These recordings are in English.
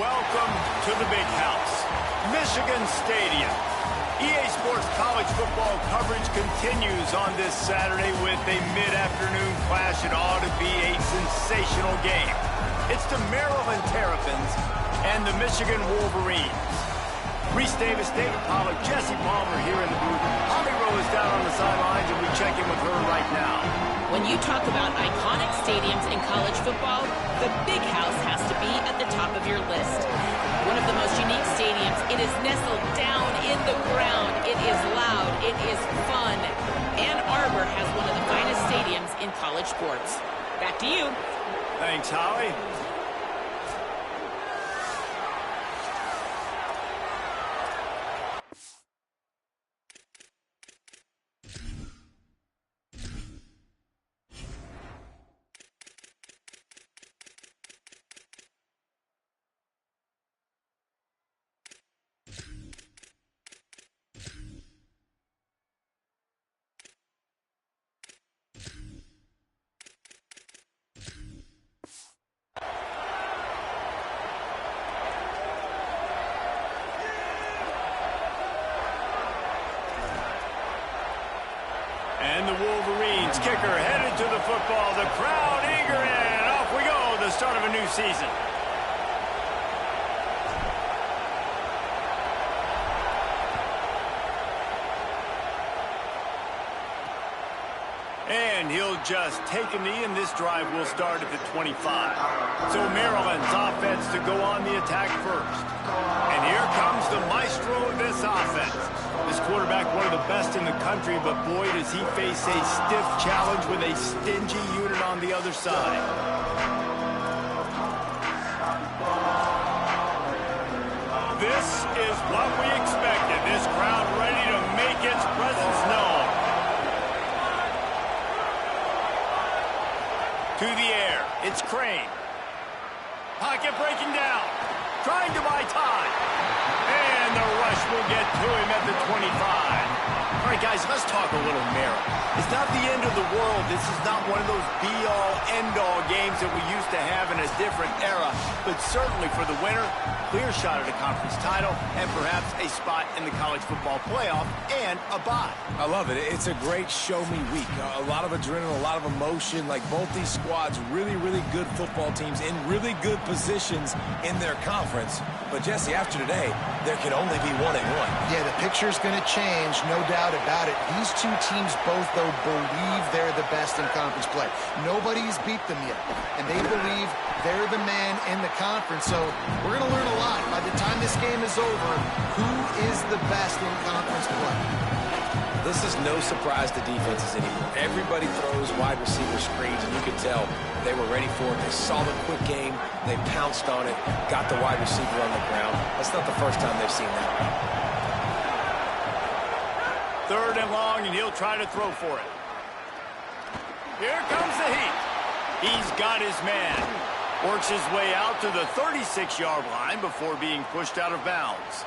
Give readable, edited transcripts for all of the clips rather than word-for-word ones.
welcome to the big house, Michigan Stadium. EA Sports college football coverage continues on this Saturday with a mid-afternoon clash. It ought to be a sensational game. It's the Maryland Terrapins and the Michigan Wolverines. Reese Davis, David Pollack, Jesse Palmer here in the booth. Holly Rowe is down on the sidelines, and we check in with her right now. When you talk about iconic stadiums in college football, the Big House has to be at the top of your list. One of the most unique stadiums. It is nestled down in the ground. It is loud. It is fun. Ann Arbor has one of the finest stadiums in college sports. Back to you. Thanks, Holly. And the Wolverines kicker headed to the football. The crowd eager, and off we go. The start of a new season. And he'll just take a knee, and this drive will start at the 25. So Maryland's offense to go on the attack first. And here comes the maestro of this offense. This quarterback, one of the best in the country, but boy, does he face a stiff challenge with a stingy unit on the other side. This is what we expected. This crowd ready to make its presence known. To the air, it's Crane. Pocket breaking down, trying to buy time. And the rush will get to him at the 25. All right, guys, let's talk a little Maryland. It's not the end of the world. This is not one of those be-all, end-all games that we used to have in a different era. But certainly for the winner, clear shot at a conference title and perhaps a spot in the college football playoff and a bye. I love it. It's a great show-me week. A lot of adrenaline, a lot of emotion. Like both these squads, really, really good football teams in really good positions in their conference. But, Jesse, after today, there can only be 1-1. Yeah, the picture's going to change, no doubt about it. These two teams both, though, believe they're the best in conference play. Nobody's beat them yet, and they believe they're the man in the conference. So we're going to learn a lot. By the time this game is over, who is the best in conference play? This is no surprise to defenses anymore. Everybody throws wide receiver screens, and you could tell they were ready for it. They saw the quick game. They pounced on it, got the wide receiver on the ground. That's not the first time they've seen that. Third and long, and he'll try to throw for it. Here comes the heat. He's got his man. Works his way out to the 36-yard line before being pushed out of bounds.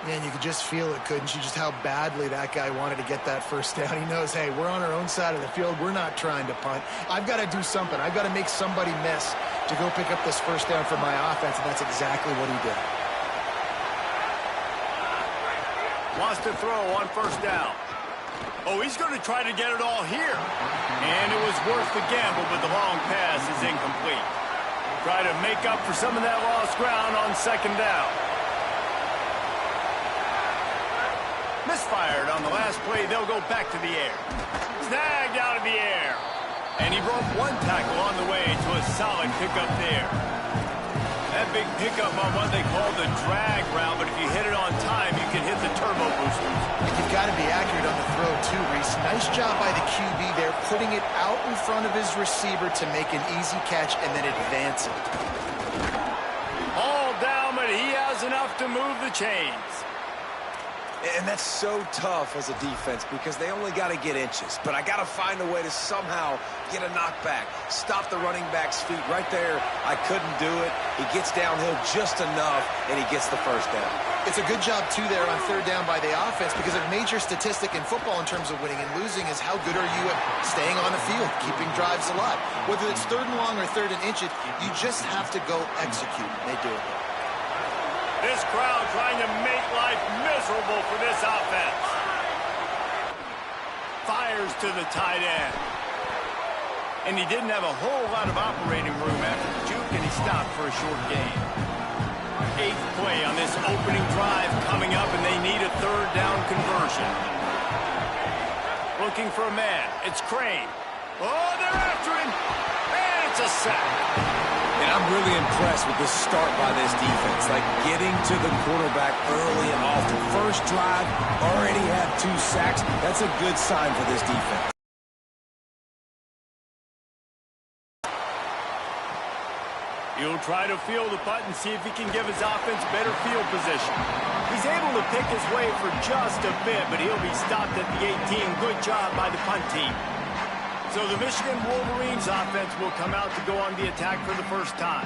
Man, you could just feel it, couldn't you? Just how badly that guy wanted to get that first down. He knows, hey, we're on our own side of the field. We're not trying to punt. I've got to do something. I've got to make somebody miss to go pick up this first down for my offense, and that's exactly what he did. Wants to throw on first down. Oh, he's going to try to get it all here. And it was worth the gamble, but the long pass is incomplete. Try to make up for some of that lost ground on second down. Misfired on the last play. They'll go back to the air. Snagged out of the air. And he broke one tackle on the way to a solid pickup there. That big pickup on what they call the drag route, but if you hit it on time, you can hit the turbo boosters. And you've got to be accurate on the throw, too, Reese. Nice job by the QB there, putting it out in front of his receiver to make an easy catch and then advance it. All down, but he has enough to move the chains. And that's so tough as a defense because they only got to get inches. But I got to find a way to somehow get a knockback, stop the running back's feet. Right there, I couldn't do it. He gets downhill just enough, and he gets the first down. It's a good job, too, there on third down by the offense because a major statistic in football in terms of winning and losing is how good are you at staying on the field, keeping drives alive. Whether it's third and long or third and inches, you just have to go execute. They do it. This crowd trying to make life miserable for this offense. Fires to the tight end. And he didn't have a whole lot of operating room after the juke, and he stopped for a short gain. 8th play on this opening drive coming up, and they need a third down conversion. Looking for a man. It's Crane. Oh, they're after him. And it's a sack. And I'm really impressed with this start by this defense. Like getting to the quarterback early and often. First drive, already had 2 sacks. That's a good sign for this defense. He'll try to field the punt and see if he can give his offense better field position. He's able to pick his way for just a bit, but he'll be stopped at the 18. Good job by the punt team. So the Michigan Wolverines offense will come out to go on the attack for the first time.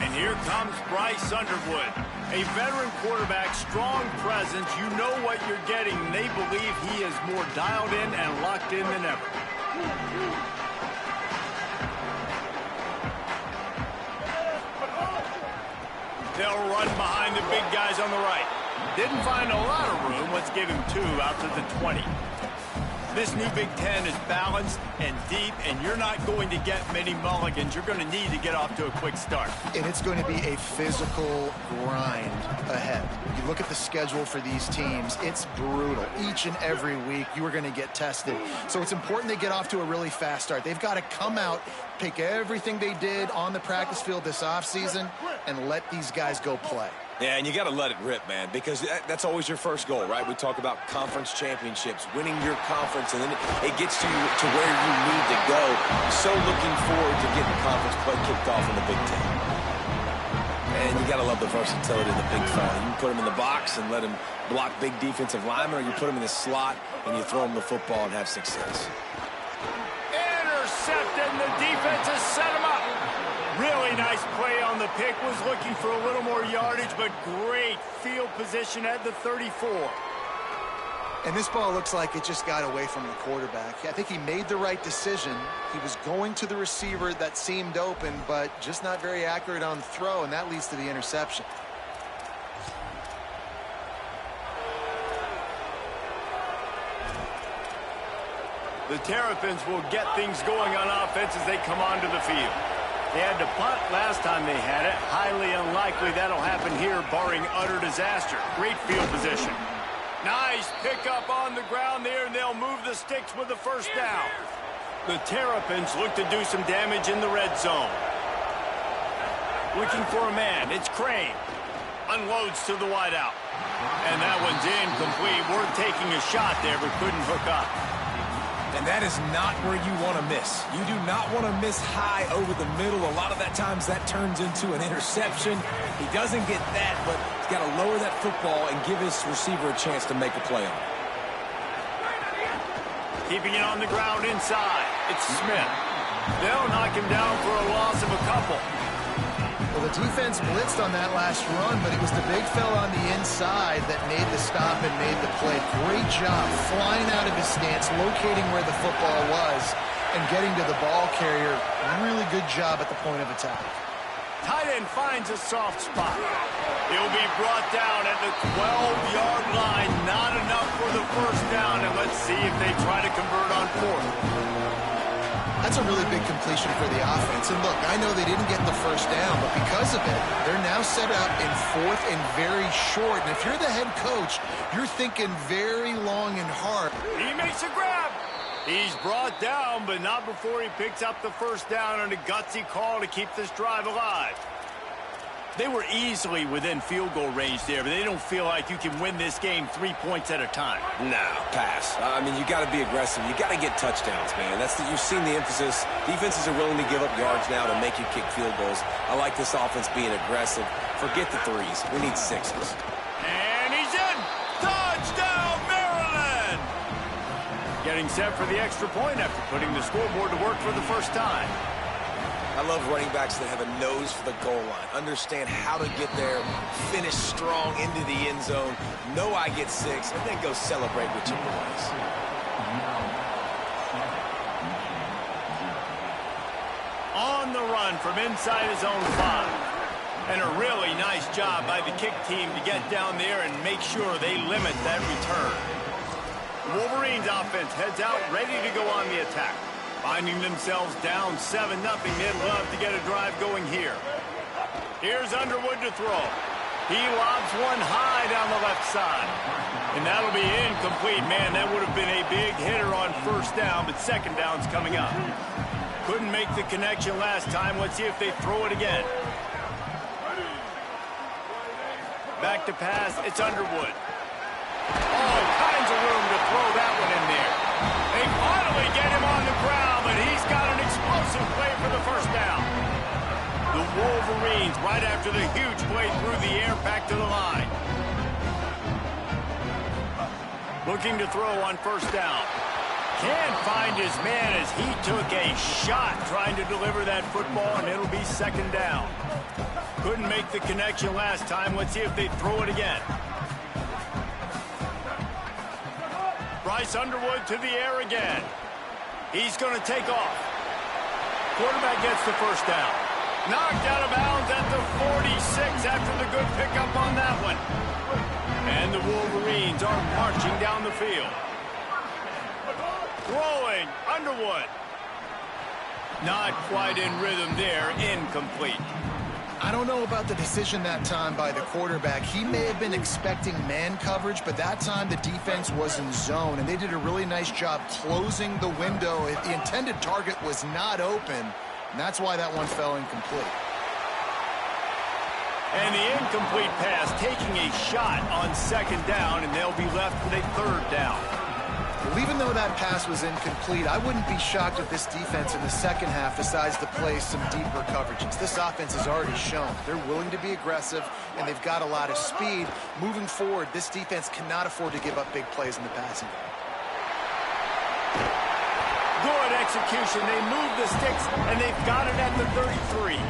And here comes Bryce Underwood. A veteran quarterback, strong presence. You know what you're getting. They believe he is more dialed in and locked in than ever. They'll run behind the big guys on the right. Didn't find a lot of room. Let's give him 2 out to the 20. This new Big Ten is balanced and deep, and you're not going to get many mulligans. You're going to need to get off to a quick start. And it's going to be a physical grind ahead. You look at the schedule for these teams, it's brutal. Each and every week, you are going to get tested. So it's important they get off to a really fast start. They've got to come out, pick everything they did on the practice field this offseason, and let these guys go play. Yeah, and you got to let it rip, man, because that's always your first goal, right? We talk about conference championships, winning your conference, and then it gets you to where you need to go. So looking forward to getting conference play kicked off in the Big Ten. And you got to love the versatility of the big fella. You can put him in the box and let him block big defensive linemen, or you put him in the slot and you throw him the football and have success. Intercepted, and the defense has set him up. Really nice play on the pick. Was looking for a little more yardage, but great field position at the 34. And this ball looks like it just got away from the quarterback. I think he made the right decision. He was going to the receiver that seemed open, but just not very accurate on the throw, and that leads to the interception. The Terrapins will get things going on offense as they come onto the field. They had to punt last time they had it. Highly unlikely that'll happen here, barring utter disaster. Great field position. Nice pickup on the ground there, and they'll move the sticks with the first down. The Terrapins look to do some damage in the red zone. Looking for a man. It's Crane. Unloads to the wideout. And that one's incomplete. We're taking a shot there, but couldn't hook up. And that is not where you want to miss. You do not want to miss high over the middle. A lot of that times that turns into an interception. He doesn't get that, but he's got to lower that football and give his receiver a chance to make a play on it. Keeping it on the ground inside. It's Smith. They'll knock him down for a loss of a couple. Well, the defense blitzed on that last run, but it was the big fella on the inside that made the stop and made the play. Great job flying out of his stance, locating where the football was, and getting to the ball carrier. Really good job at the point of attack. Tight end finds a soft spot. He'll be brought down at the 12-yard line. Not enough for the first down, and let's see if they try to convert on 4th. That's a really big completion for the offense. And look, I know they didn't get the first down, but because of it, they're now set up in 4th and very short. And if you're the head coach, you're thinking very long and hard. He makes a grab. He's brought down, but not before he picks up the first down on a gutsy call to keep this drive alive. They were easily within field goal range there, but they don't feel like you can win this game 3 points at a time. No, pass. I mean, you got to be aggressive. You got to get touchdowns, man. You've seen the emphasis. Defenses are willing to give up yards now to make you kick field goals. I like this offense being aggressive. Forget the 3s. We need 6s. And he's in. Touchdown! Getting set for the extra point after putting the scoreboard to work for the first time. I love running backs that have a nose for the goal line. Understand how to get there, finish strong into the end zone, know I get 6, and then go celebrate with your boys. On the run from inside his own 5. And a really nice job by the kick team to get down there and make sure they limit that return. The Wolverines offense heads out ready to go on the attack. Finding themselves down 7-0, they'd love to get a drive going here. Here's Underwood to throw. He lobs one high down the left side. And that'll be incomplete. Man, that would have been a big hitter on first down, but second down's coming up. Couldn't make the connection last time. Let's see if they throw it again. Back to pass, it's Underwood. All kinds of room to throw that one in there. They finally get him on the ground, but he's got an explosive play for the first down. The Wolverines, right after the huge play through the air, back to the line. Looking to throw on first down. Can't find his man as he took a shot trying to deliver that football, and it'll be second down. Couldn't make the connection last time. Let's see if they throw it again. Bryce Underwood to the air again. He's going to take off. Quarterback gets the first down. Knocked out of bounds at the 46 after the good pickup on that one. And the Wolverines are marching down the field. Throwing, Underwood. Not quite in rhythm there, incomplete. I don't know about the decision that time by the quarterback. He may have been expecting man coverage, but that time the defense was in zone, and they did a really nice job closing the window. The intended target was not open, and that's why that one fell incomplete. And the incomplete pass taking a shot on second down, and they'll be left with a third down. Well, even though that pass was incomplete, I wouldn't be shocked if this defense in the second half decides to play some deeper coverages. This offense has already shown they're willing to be aggressive, and they've got a lot of speed. Moving forward, this defense cannot afford to give up big plays in the passing game. Good execution. They move the sticks, and they've got it at the 33.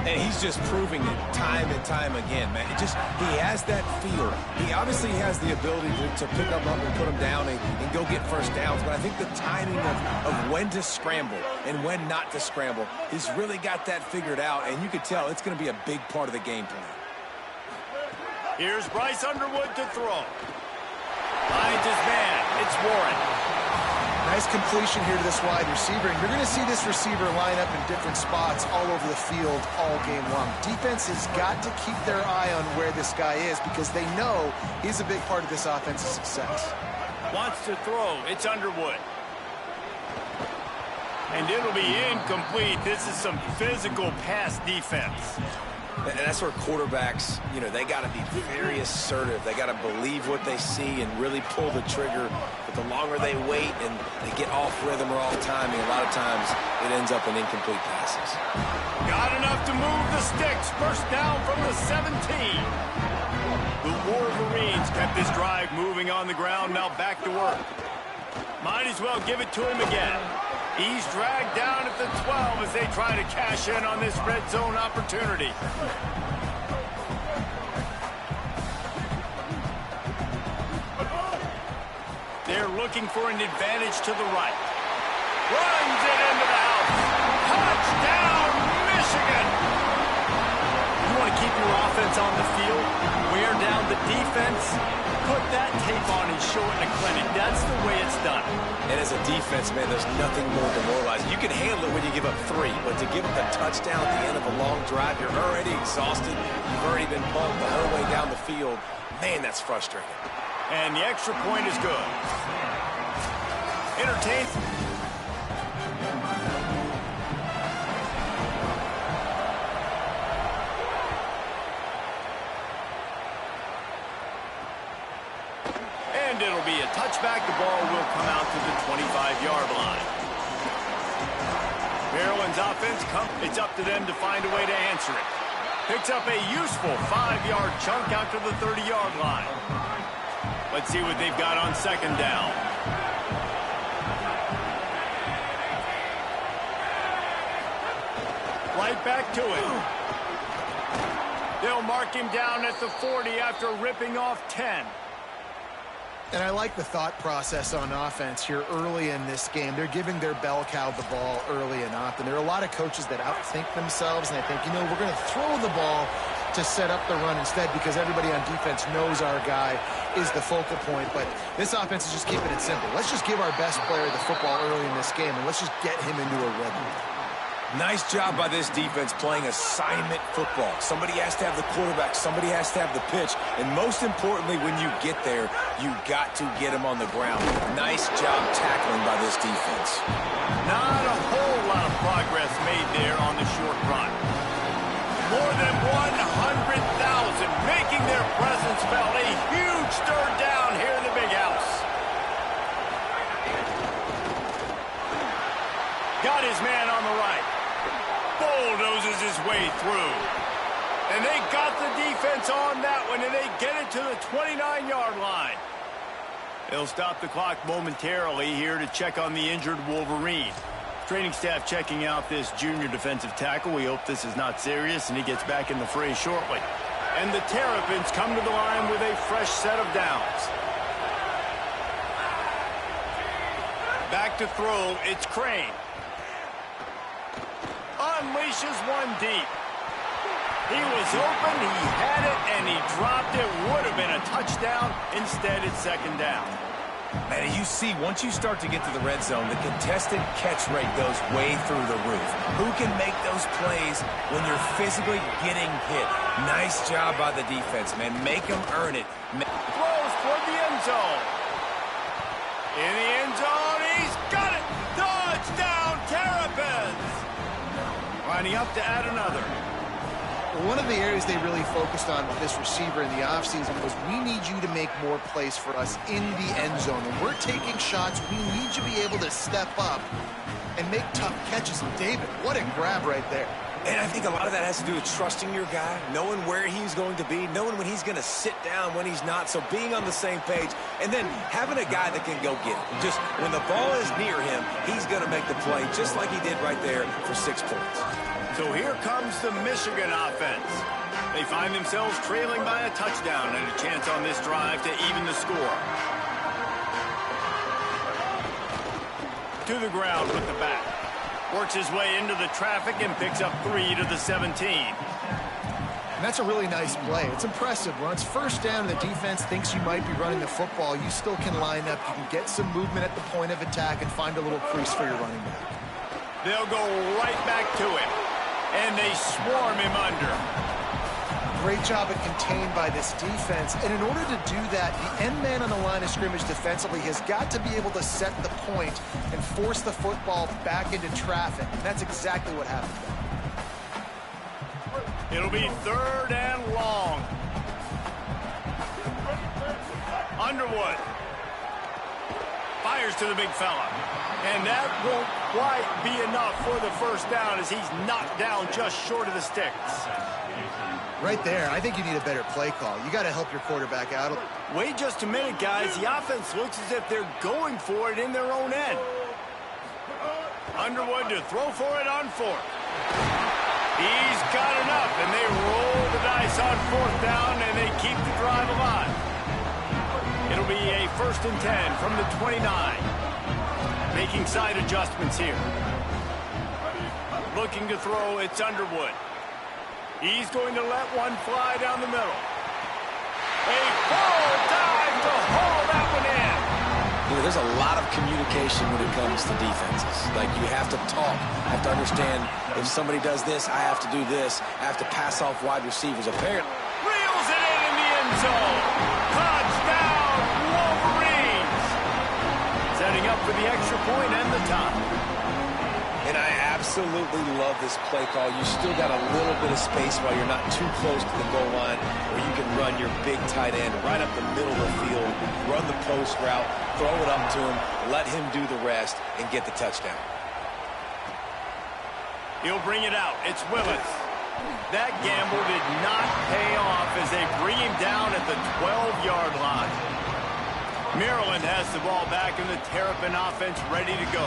And he's just proving it time and time again, man. He has that feel. He obviously has the ability to pick them up and put them down and go get first downs. But I think the timing of when to scramble and when not to scramble, he's really got that figured out. And you can tell it's going to be a big part of the game plan. Here's Bryce Underwood to throw. Finds his man. It's Warren. Nice completion here to this wide receiver, and you're going to see this receiver line up in different spots all over the field all game long. Defense has got to keep their eye on where this guy is because they know he's a big part of this offense's success. Wants to throw. It's Underwood. And it'll be incomplete. This is some physical pass defense. And that's where quarterbacks, they got to be very assertive. They got to believe what they see and really pull the trigger. But the longer they wait and they get off rhythm or off timing, a lot of times it ends up in incomplete passes. Got enough to move the sticks. First down from the 17. The Wolverines kept this drive moving on the ground. Now back to work. Might as well give it to him again. He's dragged down at the 12 as they try to cash in on this red zone opportunity. They're looking for an advantage to the right. Runs it into the house. Touchdown, Michigan! You want to keep your offense on the field? Wear down the defense? Put that tape on and show it in a clinic. That's the way it's done. And as a defense, man, there's nothing more demoralizing. You can handle it when you give up 3, but to give up the touchdown at the end of a long drive, you're already exhausted. You've already been bumped the whole way down the field. Man, that's frustrating. And the extra point is good. Entertain. And it'll be a touchback. The ball will come out to the 25-yard line. Maryland's offense it's up to them to find a way to answer it. Picks up a useful 5-yard chunk out to the 30-yard line. Let's see what they've got on second down. Right back to it. They'll mark him down at the 40 after ripping off 10. And I like the thought process on offense here early in this game. They're giving their bell cow the ball early and often. There are a lot of coaches that outthink themselves, and they think, you know, we're going to throw the ball to set up the run instead because everybody on defense knows our guy is the focal point. But this offense is just keeping it simple. Let's just give our best player the football early in this game, and let's just get him into a rhythm. Nice job by this defense playing assignment football. Somebody has to have the quarterback. Somebody has to have the pitch. And most importantly, when you get there, you got to get him on the ground. Nice job tackling by this defense. Not a whole lot of progress made there on the short run. More than 100,000 making their presence felt. A huge third down here in the big house. Got his man on the right. Bulldozes his way through. And they got the defense on that one, and they get it to the 29-yard line. They'll stop the clock momentarily here to check on the injured Wolverine. Training staff checking out this junior defensive tackle. We hope this is not serious, and he gets back in the fray shortly. And the Terrapins come to the line with a fresh set of downs. Back to throw, it's Crane. Unleashes one deep. He was open, he had it, and he dropped it. Would have been a touchdown. Instead, it's second down. Man, you see, once you start to get to the red zone, the contested catch rate goes way through the roof. Who can make those plays when you're physically getting hit? Nice job by the defense, man. Make them earn it. Throws toward the end zone. In the end zone, he's got it. Touchdown, Terrapins. Lining up to add another. One of the areas they really focused on with this receiver in the offseason was we need you to make more plays for us in the end zone. When we're taking shots, we need you to be able to step up and make tough catches. And David, what a grab right there. And I think a lot of that has to do with trusting your guy, knowing where he's going to be, knowing when he's going to sit down, when he's not. So being on the same page, and then having a guy that can go get it. Just when the ball is near him, he's going to make the play just like he did right there for 6 points. So here comes the Michigan offense. They find themselves trailing by a touchdown and a chance on this drive to even the score. To the ground with the back. Works his way into the traffic and picks up 3 to the 17. And that's a really nice play. It's impressive. When it's first down and the defense thinks you might be running the football, you still can line up. You can get some movement at the point of attack and find a little crease for your running back. They'll go right back to him. And they swarm him under. Great job at contained by this defense. And in order to do that, the end man on the line of scrimmage defensively has got to be able to set the point and force the football back into traffic. And that's exactly what happened. It'll be 3rd and long. Underwood. Fires to the big fella. And that won't quite be enough for the first down as he's knocked down just short of the sticks. Right there, I think you need a better play call. You got to help your quarterback out. Wait just a minute, guys. The offense looks as if they're going for it in their own end. Underwood to throw for it on 4th. He's got enough, and they roll the dice on 4th down, and they keep the drive alive. It'll be a 1st and 10 from the 29. Making side adjustments here. Looking to throw, it's Underwood. He's going to let one fly down the middle. A full dive to haul that one in. You know, there's a lot of communication when it comes to defenses. Like, you have to talk. I have to understand if somebody does this, I have to do this. I have to pass off wide receivers. Apparently. Reels it in the end zone. Touchdown, Wolverines. Setting up for the extra point and the tie. And I absolutely love this play call. You still got a little bit of space while you're not too close to the goal line where you can run your big tight end right up the middle of the field, run the post route, throw it up to him, let him do the rest, and get the touchdown. He'll bring it out. It's Willis. That gamble did not pay off as they bring him down at the 12-yard line. Maryland has the ball back and the Terrapin offense ready to go.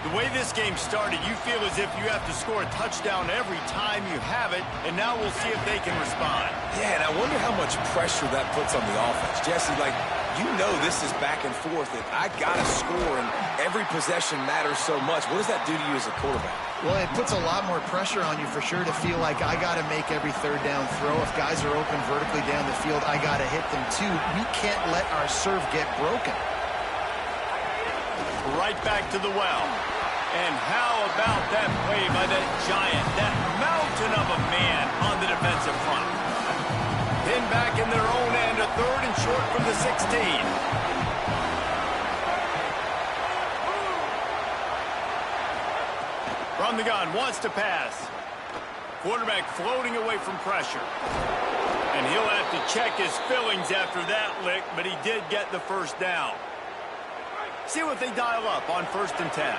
The way this game started, you feel as if you have to score a touchdown every time you have it, and now we'll see if they can respond. Yeah, and I wonder how much pressure that puts on the offense. Jesse, like, you know this is back and forth. If I got to score, and every possession matters so much. What does that do to you as a quarterback? Well, it puts a lot more pressure on you for sure to feel like I got to make every third down throw. If guys are open vertically down the field, I got to hit them too. We can't let our serve get broken. Right back to the well. And how about that play by that giant, that mountain of a man on the defensive front? Pinned back in their own end, a third and short from the 16. From the gun, wants to pass. Quarterback floating away from pressure. And he'll have to check his fillings after that lick, but he did get the first down. See what they dial up on 1st and 10.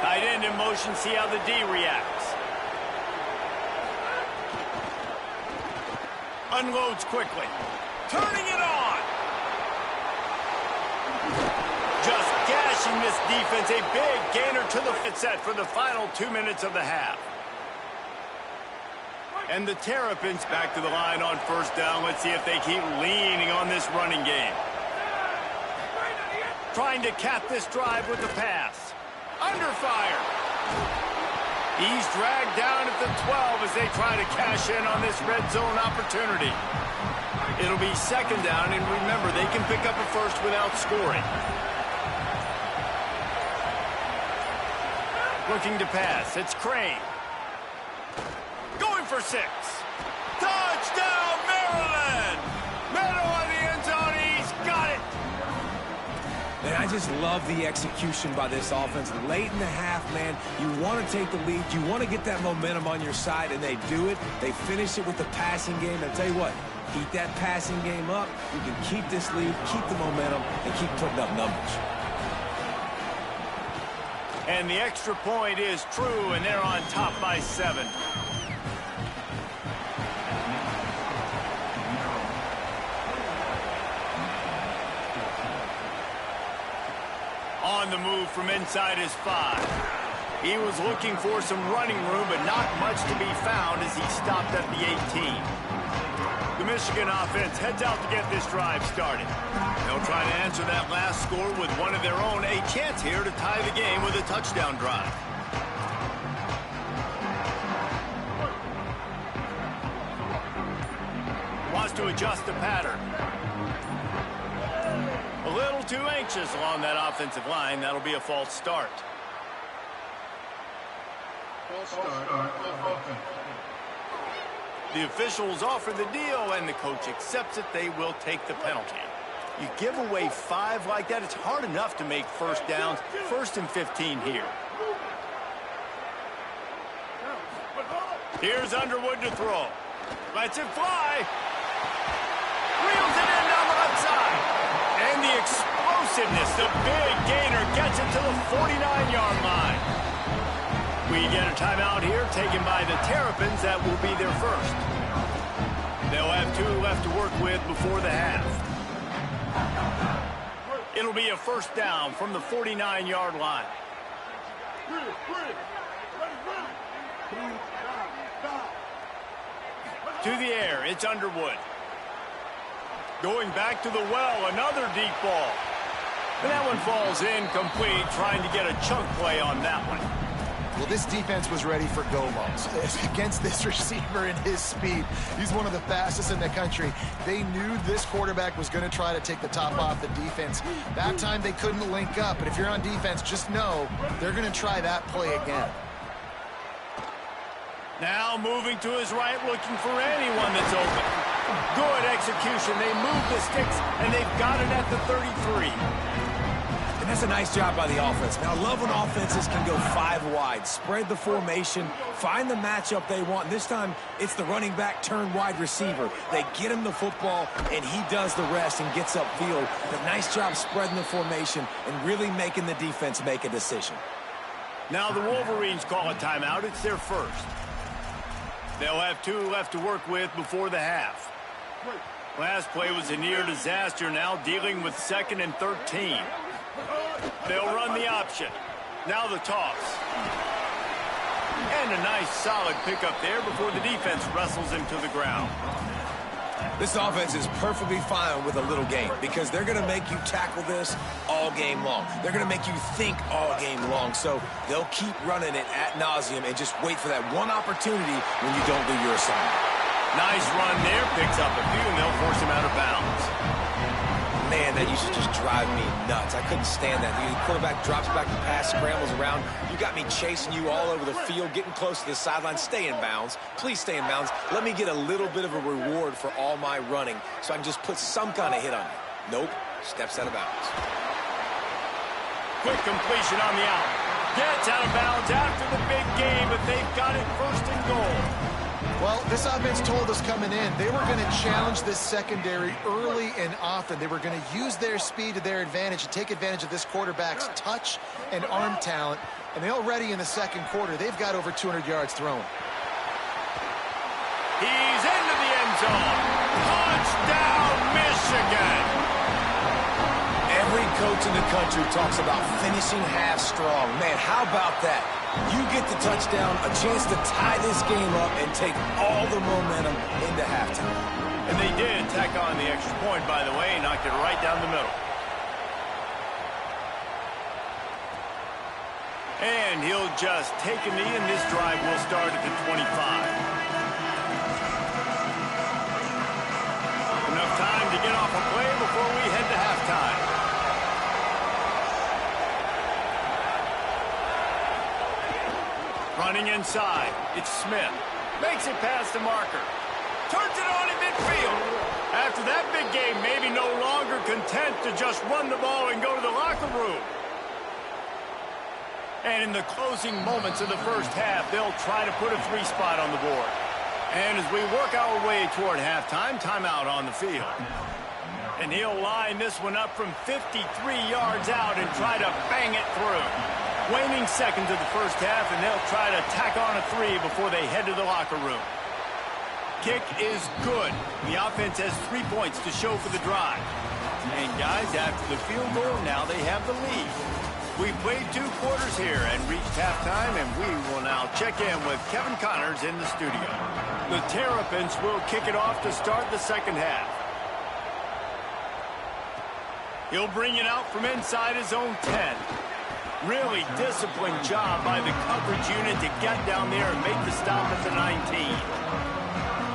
Tight end in motion, see how the D reacts. Unloads quickly. Turning it on. Just gashing this defense. A big gainer to the set for the final 2 minutes of the half. And the Terrapins back to the line on 1st down. Let's see if they keep leaning on this running game. Trying to cap this drive with the pass. Under fire. He's dragged down at the 12 as they try to cash in on this red zone opportunity. It'll be 2nd down, and remember, they can pick up a first without scoring. Looking to pass. It's Crane. Going for 6. Touchdown, Maryland! Middle of the end zone. He's got it. Man, I just love the execution by this offense. Late in the half, man, you want to take the lead. You want to get that momentum on your side, and they do it. They finish it with the passing game. And I'll tell you what, keep that passing game up. You can keep this lead, keep the momentum, and keep putting up numbers. And the extra point is true, and they're on top by 7. On the move from inside his 5. He was looking for some running room, but not much to be found as he stopped at the 18. The Michigan offense heads out to get this drive started. They'll try to answer that last score with one of their own. A chance here to tie the game with a touchdown drive. Wants to adjust the pattern. A little too anxious along that offensive line. That'll be a false start. The officials offer the deal, and the coach accepts it. They will take the penalty. You give away 5 like that, it's hard enough to make first downs. 1st and 15 here. Here's Underwood to throw. Lets it fly. Reels it in down the left side. And the explosiveness, the big gainer gets it to the 49-yard line. We get a timeout here taken by the Terrapins. That will be their first. They'll have 2 left to work with before the half. It'll be a first down from the 49-yard line. To the air, it's Underwood. Going back to the well, another deep ball. And that one falls incomplete, trying to get a chunk play on that one. Well, this defense was ready for go balls. Against this receiver and his speed, he's one of the fastest in the country. They knew this quarterback was going to try to take the top off the defense. That time they couldn't link up, but if you're on defense, just know they're going to try that play again. Now moving to his right, looking for anyone that's open. Good execution. They move the sticks, and they've got it at the 33. And that's a nice job by the offense. Now, I love when offenses can go 5 wide, spread the formation, find the matchup they want. And this time, it's the running back turned wide receiver. They get him the football, and he does the rest and gets upfield. But nice job spreading the formation and really making the defense make a decision. Now the Wolverines call a timeout. It's their first. They'll have 2 left to work with before the half. Last play was a near disaster, now dealing with 2nd and 13. They'll run the option. Now the toss. And a nice solid pickup there before the defense wrestles him to the ground. This offense is perfectly fine with a little game because they're going to make you tackle this all game long. They're going to make you think all game long. So they'll keep running it ad nauseum and just wait for that one opportunity when you don't do your assignment. Nice run there. Picks up a few, and they'll force him out of bounds. Man, that used to just drive me nuts. I couldn't stand that. The quarterback drops back the pass, scrambles around. You got me chasing you all over the field, getting close to the sideline. Stay in bounds. Please stay in bounds. Let me get a little bit of a reward for all my running so I can just put some kind of hit on you. Nope. Steps out of bounds. Quick completion on the out. Gets out of bounds after the big game, but they've got it 1st and goal. Well, this offense told us coming in they were going to challenge this secondary early and often. They were going to use their speed to their advantage and take advantage of this quarterback's touch and arm talent. And they already in the 2nd quarter, they've got over 200 yards thrown. He's into the end zone. Touchdown, Michigan. Every coach in the country talks about finishing half strong. Man, how about that? You get the touchdown, a chance to tie this game up and take all the momentum into halftime. And they did tack on the extra point, by the way, knocked it right down the middle. And he'll just take a knee, and this drive will start at the 25. Enough time to get off a play before we head to halftime. Running inside, it's Smith. Makes it past the marker. Turns it on in midfield. After that big game, maybe no longer content to just run the ball and go to the locker room. And in the closing moments of the first half, they'll try to put a 3 spot on the board. And as we work our way toward halftime, timeout on the field. And he'll line this one up from 53 yards out and try to bang it through. Waning seconds of the first half, and they'll try to tack on a 3 before they head to the locker room. Kick is good. The offense has 3 points to show for the drive. And guys, after the field goal, now they have the lead. We played 2 quarters here and reached halftime, and we will now check in with Kevin Connors in the studio. The Terrapins will kick it off to start the second half. He'll bring it out from inside his own 10. Really disciplined job by the coverage unit to get down there and make the stop at the 19.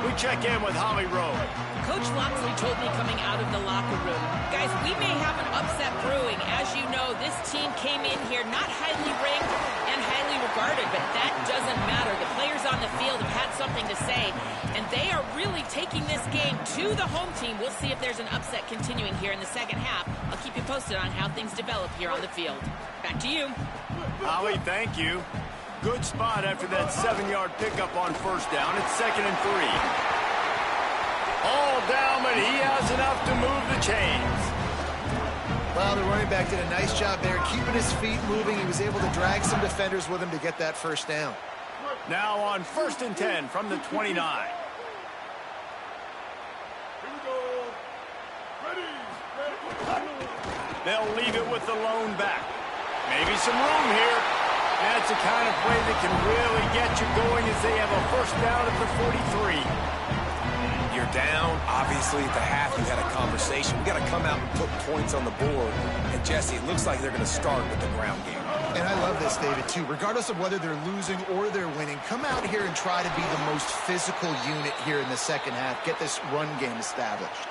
We check in with Holly Rowe. Coach Loxley told me coming out of the locker room, guys, we may have an upset brewing. As you know, this team came in here not highly ranked and highly regarded, but that doesn't matter. The players on the field have had something to say, and they are really taking this game to the home team. We'll see if there's an upset continuing here in the second half. I'll keep you posted on how things develop here on the field. Back to you. Holly, thank you. Good spot after that 7-yard pickup on first down. It's 2nd and 3. All down, but he has enough to move the chains. Well, the running back did a nice job there, keeping his feet moving. He was able to drag some defenders with him to get that first down. Now on 1st and 10 from the 29. They'll leave it with the lone back. Maybe some room here. That's the kind of play that can really get you going as they have a first down at the 43. You're down. Obviously, at the half, you had a conversation. We got to come out and put points on the board. And, Jesse, it looks like they're going to start with the ground game. And I love this, David, too. Regardless of whether they're losing or they're winning, come out here and try to be the most physical unit here in the second half. Get this run game established.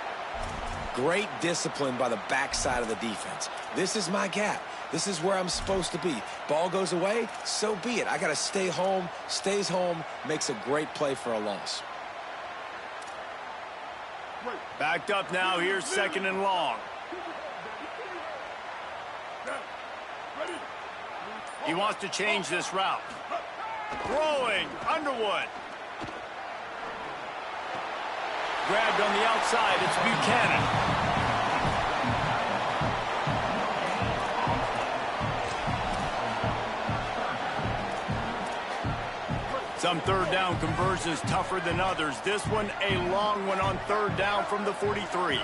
Great discipline by the backside of the defense. This is my gap. This is where I'm supposed to be. Ball goes away, so be it. I got to stay home. Stays home, makes a great play for a loss. Backed up now, here's 2nd and long. He wants to change this route. Throwing, Underwood. Grabbed on the outside, it's Buchanan. Some third down conversions tougher than others. This one, a long one on third down from the 43.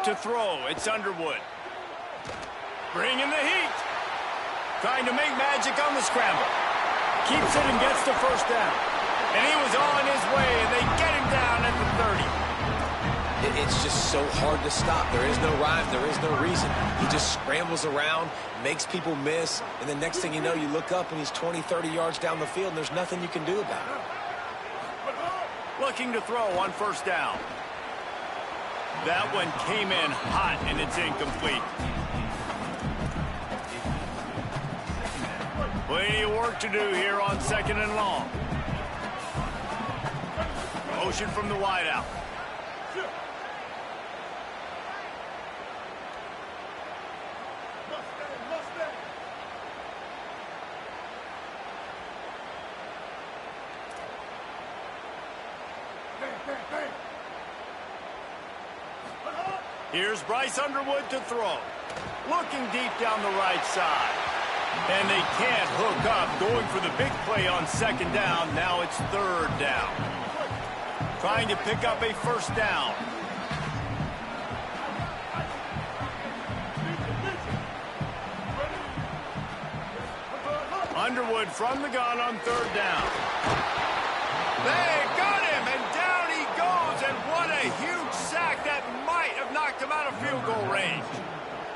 To throw, it's Underwood. Bringing the heat. Trying to make magic on the scramble. Keeps it and gets the first down. And he was on his way, and they get him down at the 30. It's just so hard to stop. There is no rhyme. There is no reason. He just scrambles around, makes people miss, and the next thing you know, you look up, and he's 20, 30 yards down the field, and there's nothing you can do about it. Looking to throw on first down. That one came in hot, and it's incomplete. Plenty of work to do here on second and long. Motion from the wideout. Here's Bryce Underwood to throw. Looking deep down the right side. And they can't hook up. Going for the big play on second down. Now it's third down. Trying to pick up a first down. Underwood from the gun on third down. They got him, and down he goes, and what a huge sack that might have knocked him out of field goal range.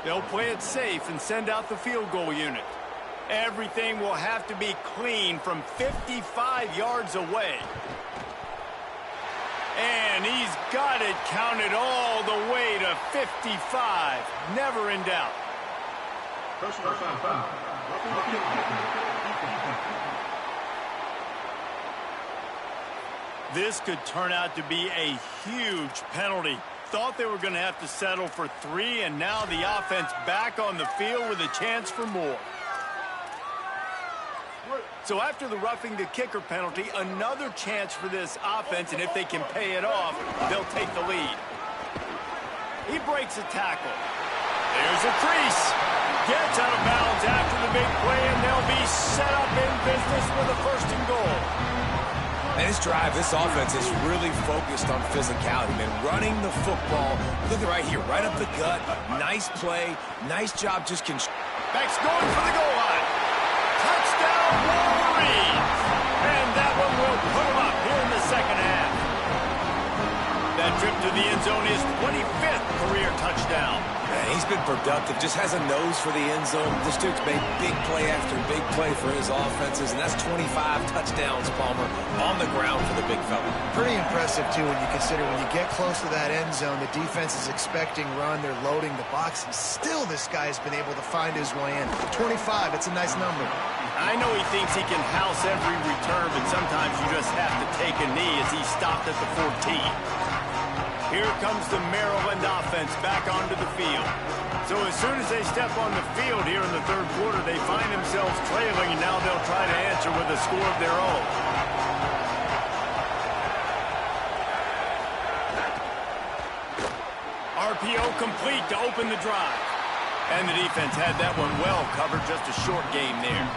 They'll play it safe and send out the field goal unit. Everything will have to be clean from 55 yards away. And he's got it counted all the way to 55. Never in doubt. This could turn out to be a huge penalty. Thought they were going to have to settle for 3, and now the offense back on the field with a chance for more. So after the roughing the kicker penalty, another chance for this offense, and if they can pay it off, they'll take the lead. He breaks a tackle. There's a crease. Gets out of bounds after the big play, and they'll be set up in business with a first and goal. And this drive, this offense is really focused on physicality, man. Running the football. Look at right here, right up the gut. Nice play. Nice job just Beck's going for the goal line. Touchdown, Wolverines! And that one will put him up here in the second half. That trip to the end zone is 25th career touchdown. Man, he's been productive, just has a nose for the end zone. This dude's made big play after big play for his offenses, and that's 25 touchdowns, Palmer, on the ground for the big fella. Pretty impressive, too, when you consider when you get close to that end zone, the defense is expecting run, they're loading the box, and still this guy's been able to find his way in. 25, it's a nice number. I know he thinks he can house every return, but sometimes you just have to take a knee as he stopped at the 14. Here comes the Maryland offense back onto the field. So as soon as they step on the field here in the third quarter, they find themselves trailing, and now they'll try to answer with a score of their own. RPO complete to open the drive. And the defense had that one well covered, just a short game there.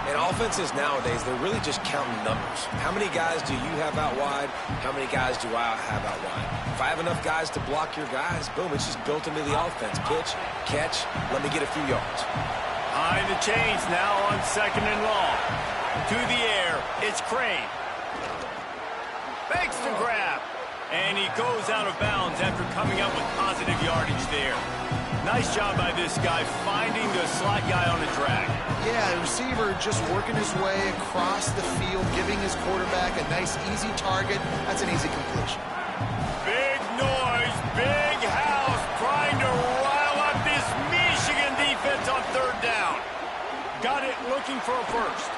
And offenses nowadays, they're really just counting numbers. How many guys do you have out wide? How many guys do I have out wide? If I have enough guys to block your guys, boom, it's just built into the offense. Pitch, catch, let me get a few yards. Behind the chains now on second and long. To the air, it's Crane. Fakes the grab. And he goes out of bounds after coming up with positive yardage there. Nice job by this guy finding the slot guy on the track. Yeah, the receiver just working his way across the field, giving his quarterback a nice, easy target. That's an easy completion. Big noise, big house, trying to rile up this Michigan defense on third down. Got it looking for a first.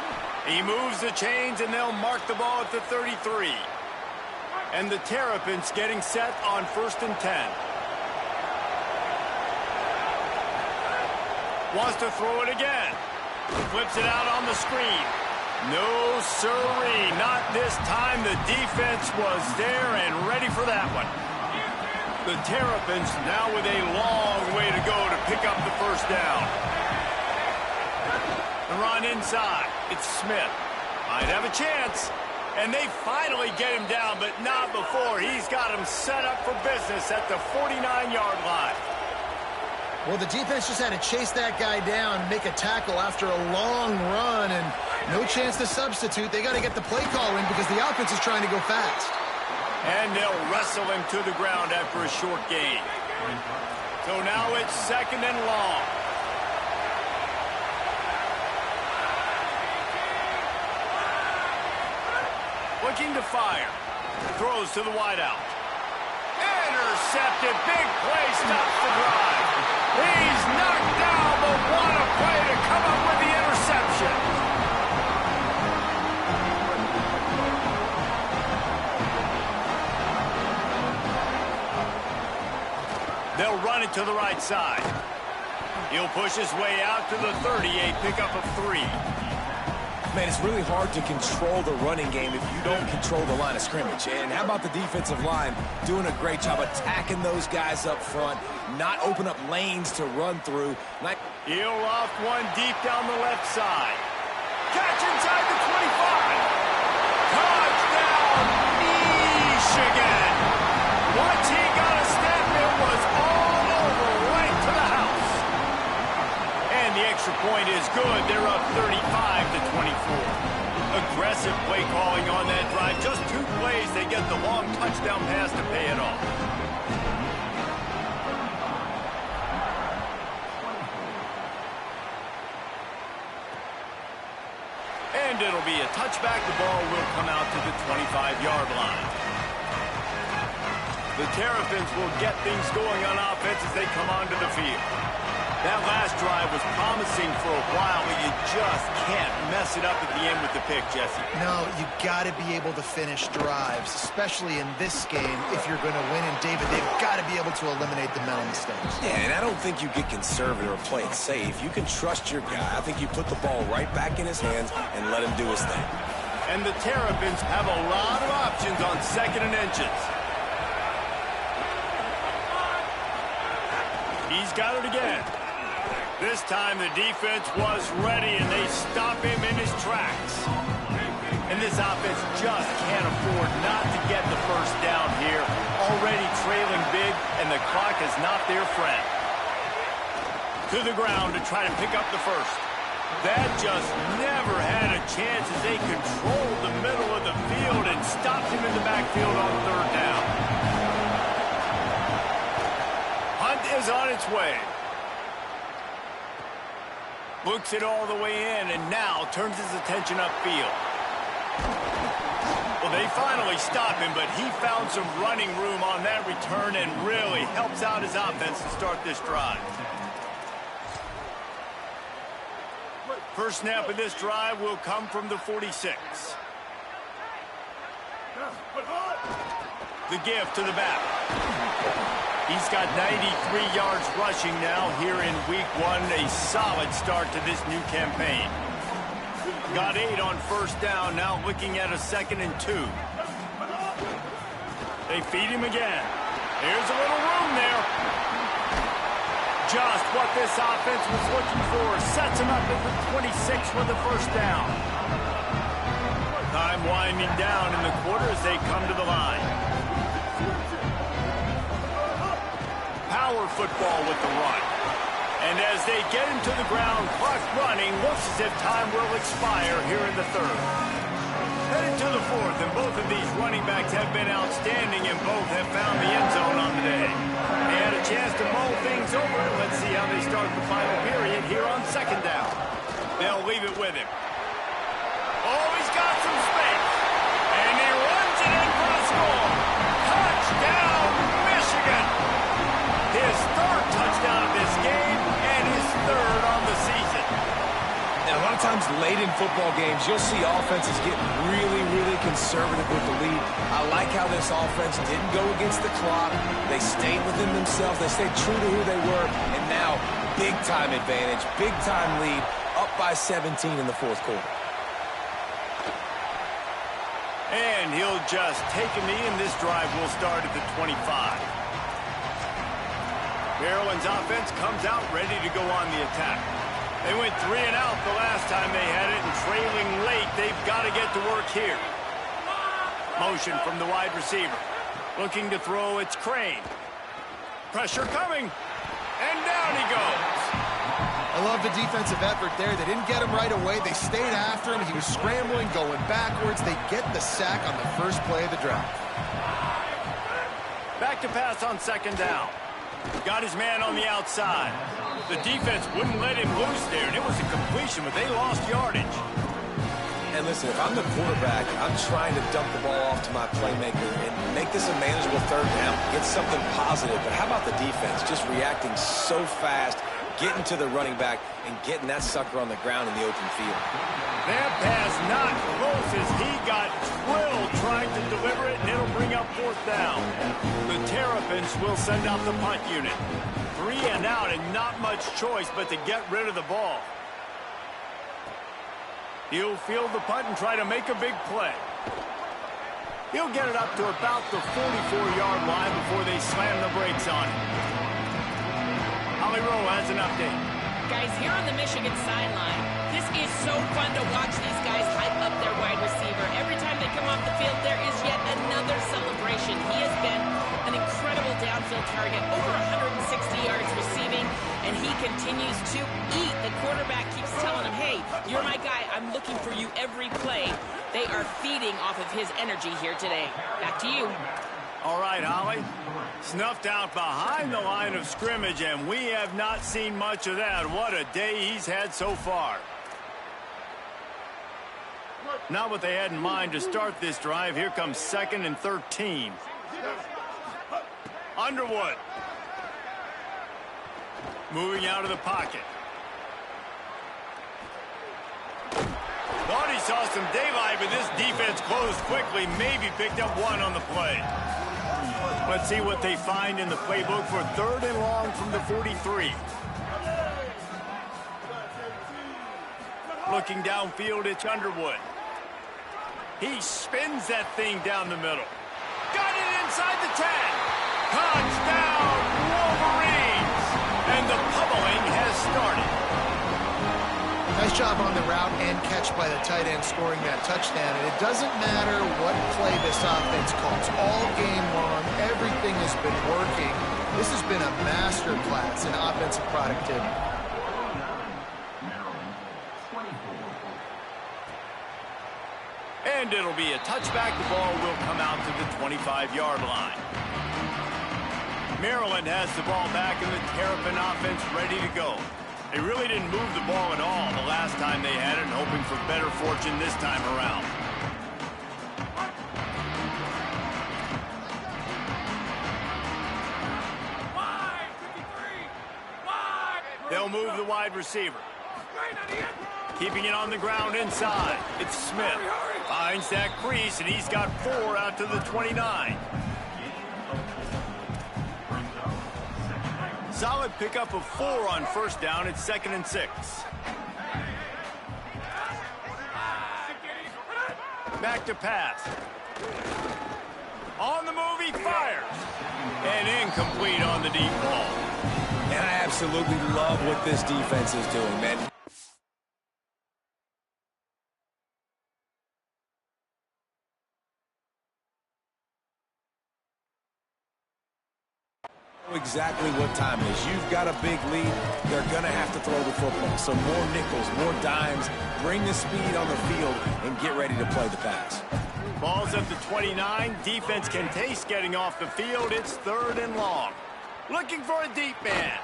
He moves the chains, and they'll mark the ball at the 33. And the Terrapins getting set on 1st and 10. Wants to throw it again. Flips it out on the screen. No sirree, not this time. The defense was there and ready for that one. The Terrapins now with a long way to go to pick up the first down. The run inside. It's Smith. Might have a chance. And they finally get him down, but not before he's got him set up for business at the 49-yard line. Well, the defense just had to chase that guy down, make a tackle after a long run, and no chance to substitute. They got to get the play call in because the offense is trying to go fast. And they'll wrestle him to the ground after a short gain. So now it's 2nd and long. Looking to fire. Throws to the wideout. Intercepted. Big play stops the drive. He's knocked down, but what a play to come up with the interception. They'll run it to the right side. He'll push his way out to the 38, pickup of 3. Man, it's really hard to control the running game if you don't control the line of scrimmage. And how about the defensive line doing a great job attacking those guys up front, not open up lanes to run through. He'll off one deep down the left side. Catch inside the 25. Touchdown, Michigan. Once he got a step, it was all over right to the house. And the extra point is good. They're up 35-24. Aggressive play calling on that drive. Just 2 plays, they get the long touchdown pass to pay it off. And it'll be a touchback. The ball will come out to the 25-yard line. The Terrapins will get things going on offense as they come onto the field. That last drive was promising for a while, but you just can't mess it up at the end with the pick, Jesse. No, you got to be able to finish drives, especially in this game if you're going to win. And, David, they've got to be able to eliminate the mental mistakes. Yeah, and I don't think you get conservative or play it safe. You can trust your guy. I think you put the ball right back in his hands and let him do his thing. And the Terrapins have a lot of options on 2nd and inches. He's got it again. This time the defense was ready, and they stop him in his tracks. And this offense just can't afford not to get the first down here. Already trailing big, and the clock is not their friend. To the ground to try to pick up the first. That just never had a chance as they controlled the middle of the field and stopped him in the backfield on 3rd down. Hunt is on its way. Looks it all the way in, and now turns his attention upfield. Well, they finally stop him, but he found some running room on that return and really helps out his offense to start this drive. First snap of this drive will come from the 46. The give to the back. He's got 93 yards rushing now here in week 1. A solid start to this new campaign. Got 8 on 1st down, now looking at a 2nd and 2. They feed him again. Here's a little room there. Just what this offense was looking for. Sets him up at the 26 for the first down. Time winding down in the quarter as they come to the line. Power football with the run. And as they get him to the ground, clock running, looks as if time will expire here in the 3rd. Headed to the 4th, and both of these running backs have been outstanding, and both have found the end zone on the day. They had a chance to mull things over. Let's see how they start the final period here on 2nd down. They'll leave it with him. Oh, he's got some space. And he runs it in for the score. Touchdown, Michigan. His 3rd touchdown of this game and his 3rd on the season. And a lot of times late in football games, you'll see offenses get really, really conservative with the lead. I like how this offense didn't go against the clock. They stayed within themselves. They stayed true to who they were. And now, big-time advantage, big-time lead, up by 17 in the 4th quarter. And he'll just take a knee, and this drive will start at the 25. Maryland's offense comes out ready to go on the attack. They went 3 and out the last time they had it, and trailing late, they've got to get to work here. Motion from the wide receiver. Looking to throw, it's Crane. Pressure coming, and down he goes. I love the defensive effort there. They didn't get him right away. They stayed after him. He was scrambling, going backwards. They get the sack on the first play of the drive. Back to pass on second down. Got his man on the outside. The defense wouldn't let him loose there, and it was a completion, but they lost yardage. And listen, if I'm the quarterback, I'm trying to dump the ball off to my playmaker and make this a manageable third down. Get something positive. But how about the defense just reacting so fast, getting to the running back, and getting that sucker on the ground in the open field? That pass not close as he got drilled trying to deliver it, and it'll bring up fourth down. The Terrapins will send out the punt unit. 3 and out, and not much choice but to get rid of the ball. He'll field the punt and try to make a big play. He'll get it up to about the 44-yard line before they slam the brakes on him. Holly Rowe has an update. Guys, here on the Michigan sideline, this is so fun to watch these guys hype up their wide receiver. Every time they come off the field, there is yet another celebration. He has been an incredible downfield target, over 160 yards receiving, and he continues to eat. The quarterback keeps telling him, hey, you're my guy. I'm looking for you every play. They are feeding off of his energy here today. Back to you. All right, Holly. Snuffed out behind the line of scrimmage, and we have not seen much of that. What a day he's had so far. Not what they had in mind to start this drive. Here comes 2nd and 13. Underwood. Moving out of the pocket. Thought he saw some daylight, but this defense closed quickly. Maybe picked up one on the play. Let's see what they find in the playbook for 3rd and long from the 43. Looking downfield, it's Underwood. He spins that thing down the middle. Got it inside the 10. Touchdown, Wolverines! And the pummeling has started. Nice job on the route and catch by the tight end scoring that touchdown. And it doesn't matter what play this offense calls. All game long, everything has been working. This has been a master class in offensive productivity. And it'll be a touchback. The ball will come out to the 25-yard line. Maryland has the ball back, and the Terrapin offense ready to go. They really didn't move the ball at all the last time they had it, and hoping for better fortune this time around. They'll move the wide receiver. Keeping it on the ground inside. It's Smith. Finds that crease, and he's got 4 out to the 29. Solid pickup of 4 on first down. It's 2nd and 6. Back to pass. On the move, he fires. And incomplete on the deep ball. And I absolutely love what this defense is doing, man. Exactly what time it is. You've got a big lead. They're going to have to throw the football. So more nickels, more dimes, bring the speed on the field, and get ready to play the pass. Ball's at the 29. Defense can taste getting off the field. It's 3rd and long. Looking for a deep man.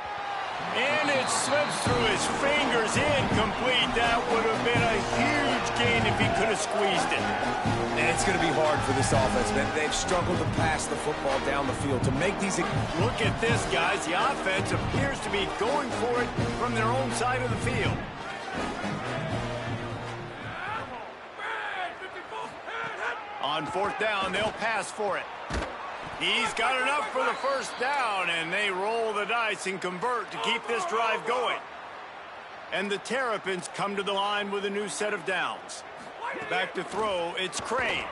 And it slips through his fingers, incomplete. That would have been a huge gain if he could have squeezed it. And it's going to be hard for this offense, man. They've struggled to pass the football down the field to make these. Look at this, guys. The offense appears to be going for it from their own side of the field. On 4th down, they'll pass for it. He's got enough for the first down, and they roll the dice and convert to keep this drive going. And the Terrapins come to the line with a new set of downs. Back to throw, it's Crane.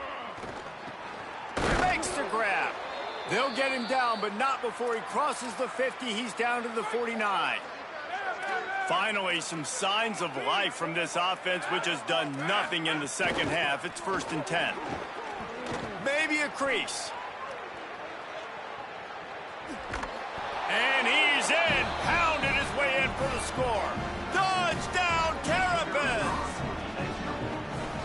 Makes the grab. They'll get him down, but not before he crosses the 50. He's down to the 49. Finally, some signs of life from this offense, which has done nothing in the second half. It's 1st and 10. Maybe a crease. And he's in. Pounded his way in for the score. Touchdown, Terrapins!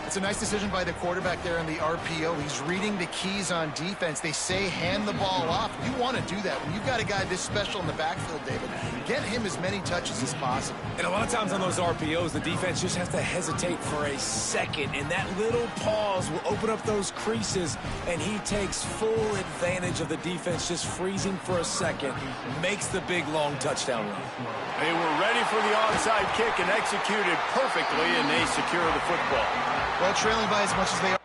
It's a nice decision by the quarterback there in the RPO. He's reading the keys on defense. They say hand the ball off. You want to do that. When you've got a guy this special in the backfield, David, get him as many touches as possible. And a lot of times on those RPOs, the defense just has to hesitate for a second, and that little pause will open up those creases, and he takes full advantage of the defense just freezing for a second, makes the big, long touchdown run. They were ready for the onside kick and executed perfectly, and they secure the football. Well, trailing by as much as they are.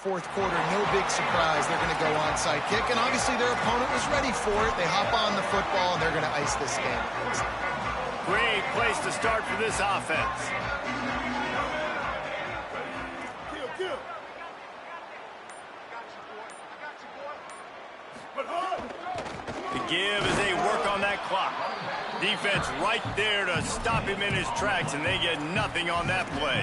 Fourth quarter, no big surprise. They're going to go onside kick, and obviously their opponent was ready for it. They hop on the football, and they're going to ice this game. Great place to start for this offense. The give as they work on that clock. Defense right there to stop him in his tracks, and they get nothing on that play.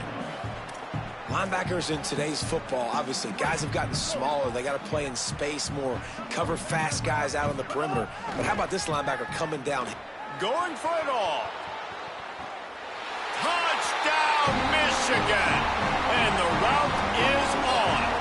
Linebackers in today's football, obviously, guys have gotten smaller. They got to play in space more, cover fast guys out on the perimeter. But how about this linebacker coming down? Going for it all. Touchdown, Michigan! And the route is on.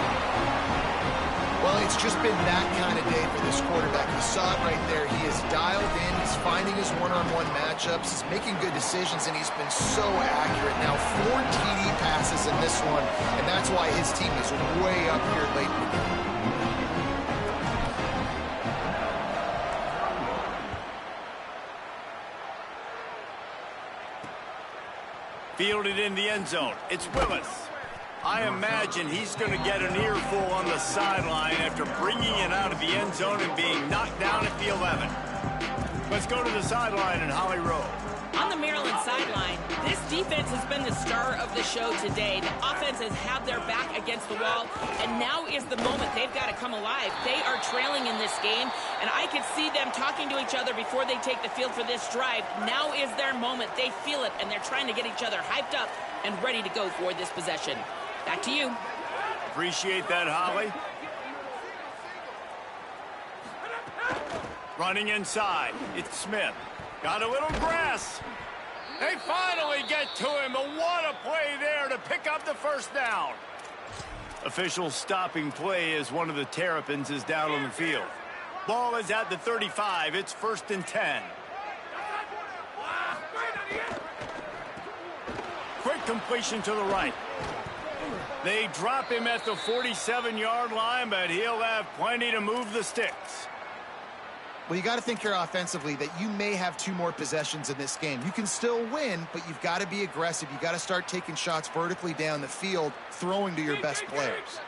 Well, it's just been that kind of day for this quarterback. You saw it right there. He is dialed in. He's finding his one-on-one matchups. He's making good decisions, and he's been so accurate. Now, 4 TD passes in this one, and that's why his team is way up here late in the game. Fielded in the end zone. It's Willis. I imagine he's going to get an earful on the sideline after bringing it out of the end zone and being knocked down at the 11. Let's go to the sideline in Holly Rowe. On the Maryland sideline, this defense has been the star of the show today. The offense has had their back against the wall, and now is the moment they've got to come alive. They are trailing in this game, and I could see them talking to each other before they take the field for this drive. Now is their moment. They feel it, and they're trying to get each other hyped up and ready to go for this possession. Back to you. Appreciate that, Holly. Running inside. It's Smith. Got a little grass. They finally get to him. But what a play there to pick up the first down. Official stopping play as one of the Terrapins is down on the field. Ball is at the 35. It's 1st and 10. Quick completion to the right. They drop him at the 47-yard line, but he'll have plenty to move the sticks. Well, you got to think here offensively that you may have 2 more possessions in this game. You can still win, but you've got to be aggressive. You got to start taking shots vertically down the field, throwing to your best players.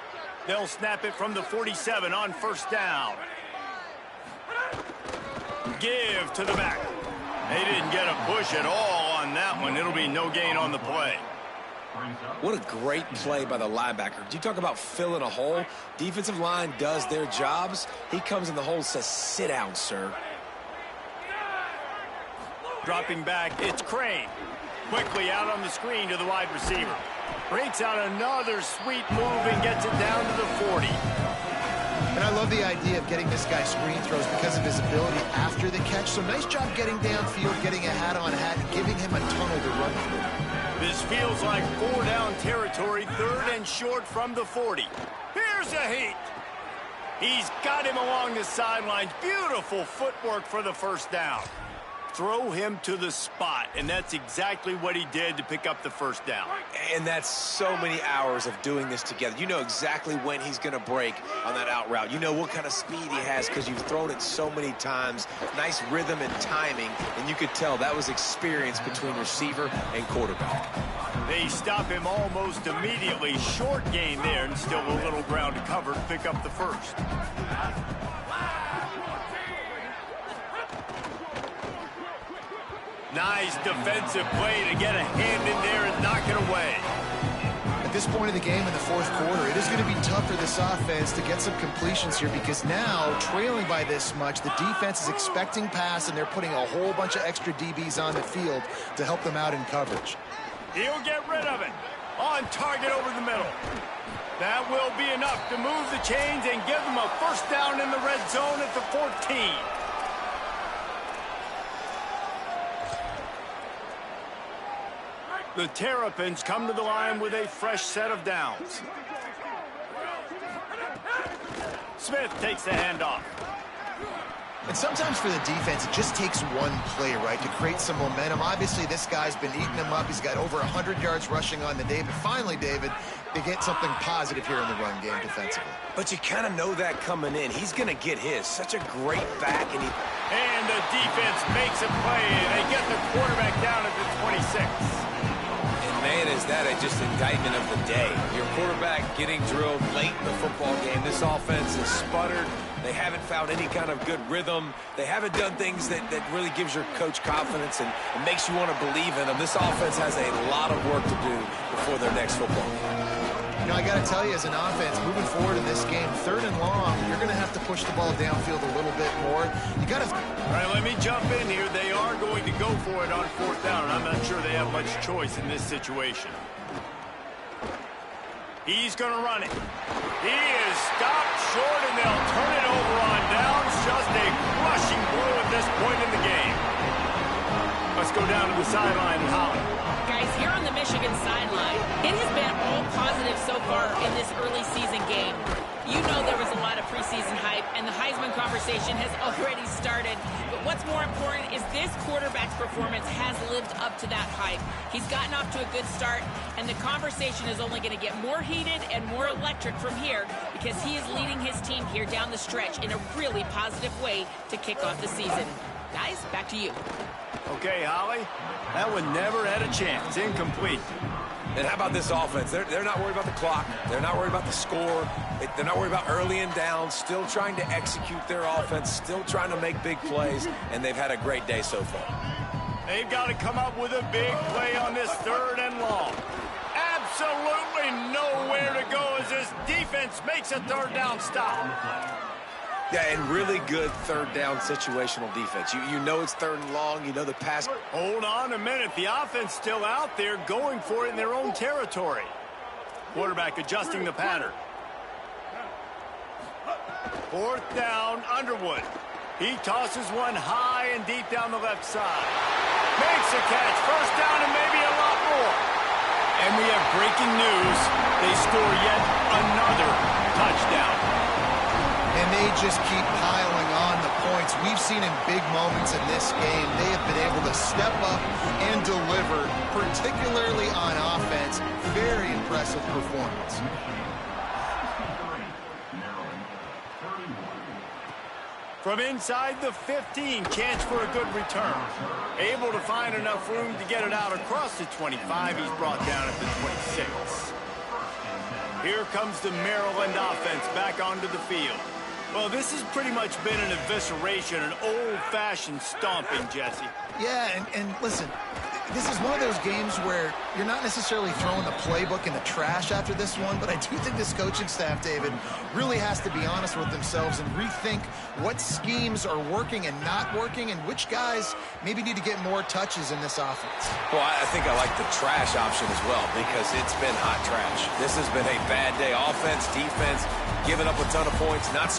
They'll snap it from the 47 on 1st down. Give to the back. They didn't get a push at all on that one. It'll be no gain on the play. What a great play by the linebacker. You talk about filling a hole. Defensive line does their jobs. He comes in the hole and says, sit down, sir. Dropping back, it's Crane. Quickly out on the screen to the wide receiver. Breaks out another sweet move and gets it down to the 40. And I love the idea of getting this guy screen throws because of his ability after the catch. So nice job getting downfield, getting a hat-on-hat, and giving him a tunnel to run through. This feels like 4-down territory, 3rd and short from the 40. Here's a heat. He's got him along the sidelines. Beautiful footwork for the 1st down. throw him to the spot, and that's exactly what he did to pick up the first down. And that's so many hours of doing this together. You know exactly when he's going to break on that out route. You know what kind of speed he has because you've thrown it so many times. Nice rhythm and timing, and you could tell that was experience between receiver and quarterback. They stop him almost immediately. Short gain there, and still a little ground to cover to pick up the first. Nice defensive play to get a hand in there and knock it away. At this point of the game in the fourth quarter, it is going to be tough for this offense to get some completions here because now, trailing by this much, the defense is expecting pass, and they're putting a whole bunch of extra DBs on the field to help them out in coverage. He'll get rid of it. On target over the middle. That will be enough to move the chains and give them a first down in the red zone at the 14. The Terrapins come to the line with a fresh set of downs. Smith takes the handoff. And sometimes for the defense, it just takes one play, right, to create some momentum. Obviously, this guy's been eating him up. He's got over 100 yards rushing on the day. But finally, David, they get something positive here in the run game defensively. But you kind of know that coming in. He's going to get his. Such a great back. And the defense makes a play. They get the quarterback down at the 26. Man, is that just indictment of the day. Your quarterback getting drilled late in the football game. This offense is sputtered. They haven't found any kind of good rhythm. They haven't done things that really gives your coach confidence and makes you want to believe in them. This offense has a lot of work to do before their next football game. You know, I got to tell you, as an offense, moving forward in this game, 3rd and long, you're going to have to push the ball downfield a little bit more. You got to... All right, let me jump in here. They are going to go for it on 4th down, and I'm not sure they have much choice in this situation. He's going to run it. He is stopped short, and they'll turn it over on downs. Just a crushing blow at this point in the game. Let's go down to the sideline and Holly. Guys, here on the Michigan sideline, it has been all positive so far in this early season game. You know there was a lot of preseason hype, and the Heisman conversation has already started. But what's more important is this quarterback's performance has lived up to that hype. He's gotten off to a good start, and the conversation is only going to get more heated and more electric from here because he is leading his team here down the stretch in a really positive way to kick off the season. Guys, back to you. Okay, Holly. That one never had a chance. Incomplete. And how about this offense? They're not worried about the clock. They're not worried about the score. They're not worried about early and down. Still trying to execute their offense. Still trying to make big plays. And they've had a great day so far. They've got to come up with a big play on this 3rd and long. Absolutely nowhere to go as this defense makes a 3rd down stop. Yeah, and really good 3rd down situational defense. You know it's 3rd and long. You know the pass. Hold on a minute. The offense still out there going for it in their own territory. Quarterback adjusting the pattern. 4th down, Underwood. He tosses one high and deep down the left side. Makes a catch. 1st down and maybe a lot more. And we have breaking news. They score yet another touchdown. And they just keep piling on the points. We've seen in big moments in this game, they have been able to step up and deliver, particularly on offense. Very impressive performance. From inside the 15, chance for a good return. Able to find enough room to get it out across the 25. He's brought down at the 26. Here comes the Maryland offense back onto the field. Well, this has pretty much been an evisceration, an old-fashioned stomping, Jesse. Yeah, and listen, this is one of those games where you're not necessarily throwing the playbook in the trash after this one, but I do think this coaching staff, David, really has to be honest with themselves and rethink what schemes are working and not working and which guys maybe need to get more touches in this offense. Well, I think I like the trash option as well because it's been hot trash. This has been a bad day. Offense, defense, giving up a ton of points, not